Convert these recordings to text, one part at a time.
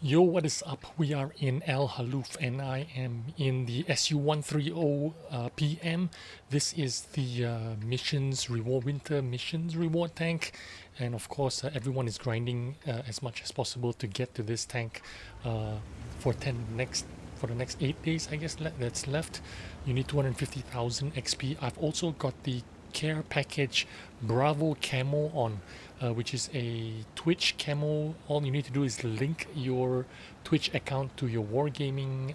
Yo, what is up? We are in El Haluf and I am in the SU-130 PM. This is the missions reward, winter missions reward tank. And of course, everyone is grinding as much as possible to get to this tank uh, for 10 next for the next 8 days, I guess, that's left. You need 250,000 XP. I've also got the care package Bravo camo on, which is a Twitch camo. All you need to do is link your Twitch account to your Wargaming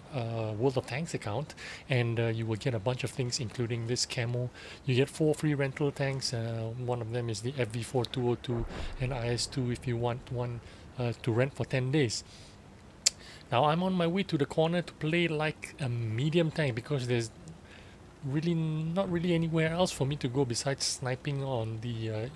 World of Tanks account, and you will get a bunch of things, including this camo. You get 4 free rental tanks. One of them is the FV4202 and IS2 if you want one to rent for 10 days. Now I'm on my way to the corner to play like a medium tank because there's really not really anywhere else for me to go besides sniping on the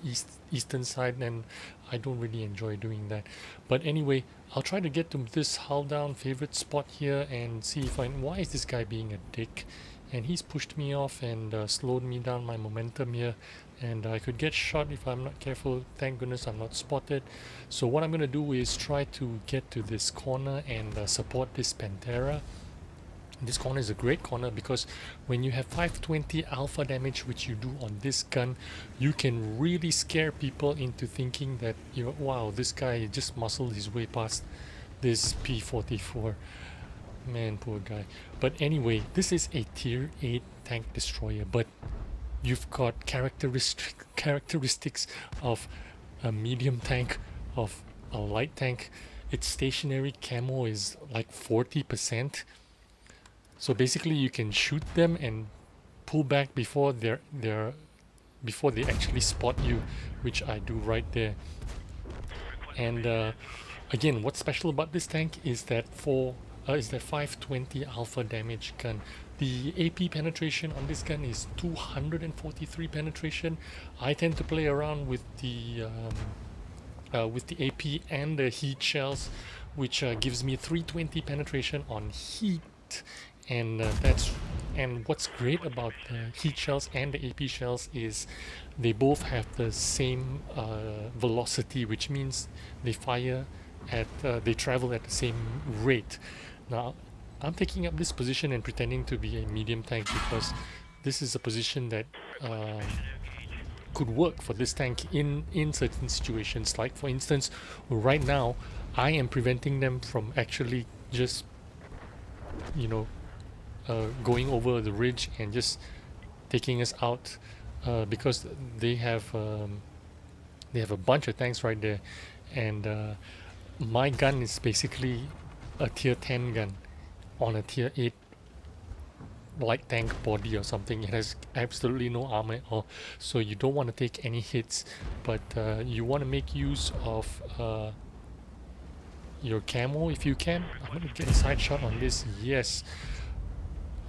eastern side, and I don't really enjoy doing that. But anyway, I'll try to get to this hull down favorite spot here and see if why is this guy being a dick, and he's pushed me off and slowed me down my momentum here, and I could get shot if I'm not careful. Thank goodness I'm not spotted. So what I'm gonna do is try to get to this corner and support this Pantera. This corner is a great corner because when you have 520 alpha damage, which you do on this gun, you can really scare people into thinking that, wow, this guy just muscled his way past this P44. Man, poor guy. But anyway, this is a tier 8 tank destroyer, but you've got characteristics of a medium tank, of a light tank. Its stationary camo is like 40%. So basically, you can shoot them and pull back before before they actually spot you, which I do right there. And again, what's special about this tank is that 520 alpha damage gun. The AP penetration on this gun is 243 penetration. I tend to play around with the AP and the heat shells, which gives me 320 penetration on heat. And what's great about the heat shells and the AP shells is they both have the same velocity, which means they travel at the same rate. Now, I'm taking up this position and pretending to be a medium tank because this is a position that could work for this tank in certain situations. Like for instance, right now, I am preventing them from actually just, going over the ridge and just taking us out because they have a bunch of tanks right there, and my gun is basically a tier 10 gun on a tier 8 light tank body or something. It has absolutely no armor at all, so you don't want to take any hits, but you want to make use of your camo if you can. I'm gonna get a side shot on this. Yes,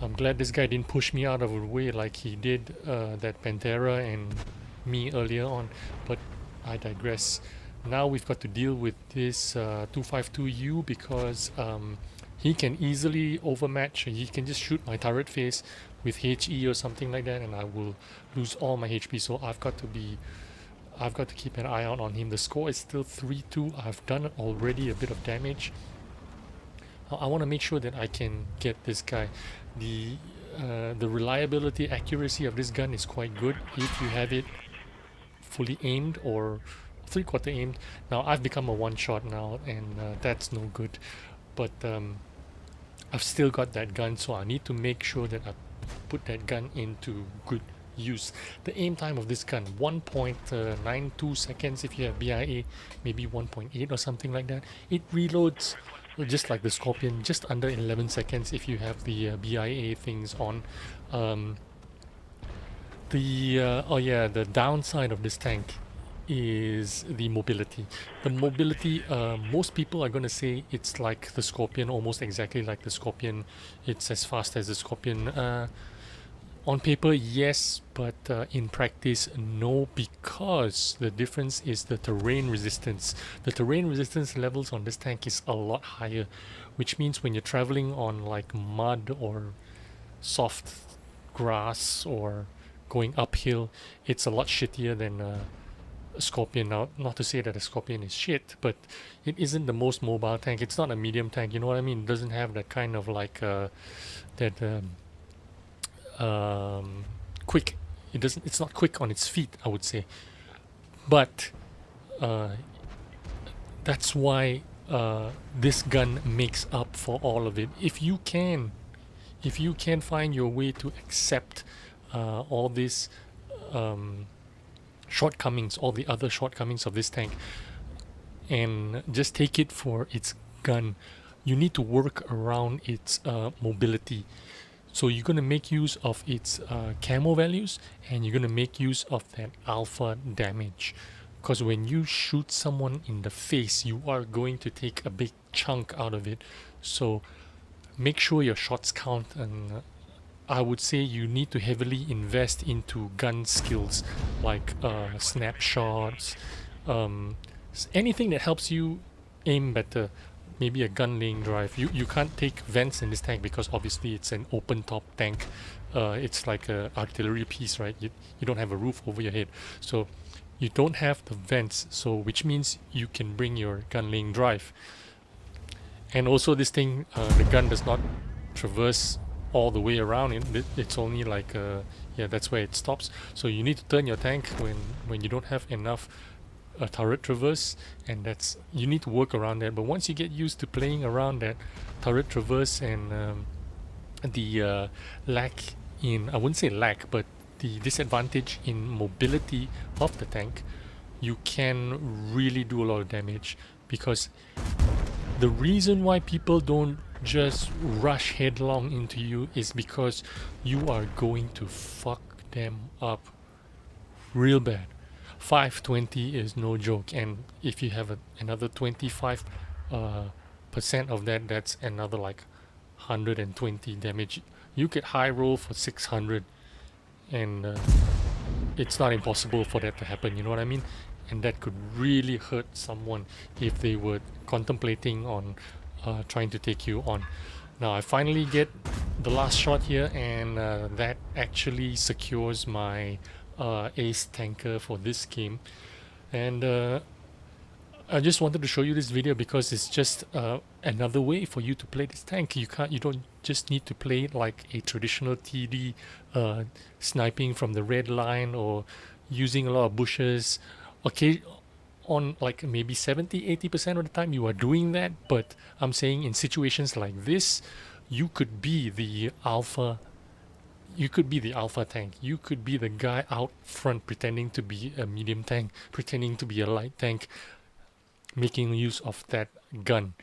I'm glad this guy didn't push me out of the way like he did that Pantera and me earlier on, but I digress. Now we've got to deal with this 252U because he can easily overmatch. He can just shoot my turret face with HE or something like that and I will lose all my HP, so I've got to keep an eye out on him. The score is still 3-2. I've done already a bit of damage. I want to make sure that I can get this guy. The reliability, accuracy of this gun is quite good if you have it fully aimed or 3/4 aimed. Now I've become a one-shot now, and that's no good. But I've still got that gun, so I need to make sure that I put that gun into good use. The aim time of this gun, 1.92 seconds if you have BIA, maybe 1.8 or something like that. It reloads just like the Scorpion, just under 11 seconds if you have the BIA things on. The downside of this tank is the mobility. The mobility, most people are going to say it's like the Scorpion, almost exactly like the Scorpion. It's as fast as the Scorpion. On paper, yes, but in practice, no, because the difference is the terrain resistance. The terrain resistance levels on this tank is a lot higher, which means when you're traveling on like mud or soft grass or going uphill, it's a lot shittier than Scorpion. Now, not to say that a Scorpion is shit, but it isn't the most mobile tank. It's not a medium tank, you know what I mean? It doesn't have that kind of like that quick. It doesn't. It's not quick on its feet, I would say. But that's why this gun makes up for all of it. If you can find your way to accept all these shortcomings, all the other shortcomings of this tank, and just take it for its gun, you need to work around its mobility. So you're going to make use of its camo values, and you're going to make use of that alpha damage. Because when you shoot someone in the face, you are going to take a big chunk out of it. So make sure your shots count, and I would say you need to heavily invest into gun skills like snapshots, anything that helps you aim better. Maybe a gun laying drive. You can't take vents in this tank because obviously it's an open top tank. It's like a artillery piece, right? You don't have a roof over your head, so you don't have the vents. So which means you can bring your gun laying drive. And also this thing, the gun does not traverse all the way around. It's only like yeah, that's where it stops. So you need to turn your tank when you don't have enough turret traverse, and you need to work around that. But once you get used to playing around that turret traverse and the lack in, I wouldn't say lack, but the disadvantage in mobility of the tank, you can really do a lot of damage. Because the reason why people don't just rush headlong into you is because you are going to fuck them up real bad. 520 is no joke, and if you have another 25% of that, that's another like 120 damage. You could high roll for 600, and it's not impossible for that to happen, you know what I mean? And that could really hurt someone if they were contemplating on trying to take you on. Now I finally get the last shot here, and that actually secures my ace tanker for this game. And I just wanted to show you this video because it's just another way for you to play this tank. You don't just need to play it like a traditional TD, sniping from the red line or using a lot of bushes. Okay, on like maybe 70-80% of the time you are doing that, but I'm saying in situations like this, you could be the alpha. You could be the alpha tank. You could be the guy out front pretending to be a medium tank, pretending to be a light tank, making use of that gun.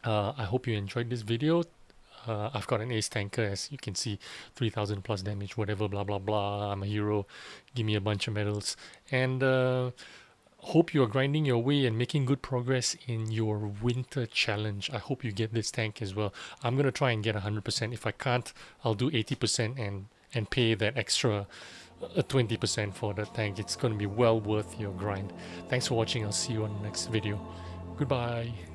I hope you enjoyed this video. I've got an ace tanker, as you can see, 3000 plus damage, whatever, blah blah blah. I'm a hero, give me a bunch of medals, and hope you are grinding your way and making good progress in your winter challenge. I hope you get this tank as well. I'm gonna try and get 100%. If I can't, I'll do 80% and pay that extra 20% for the tank. It's gonna be well worth your grind. Thanks for watching. I'll see you on the next video. Goodbye.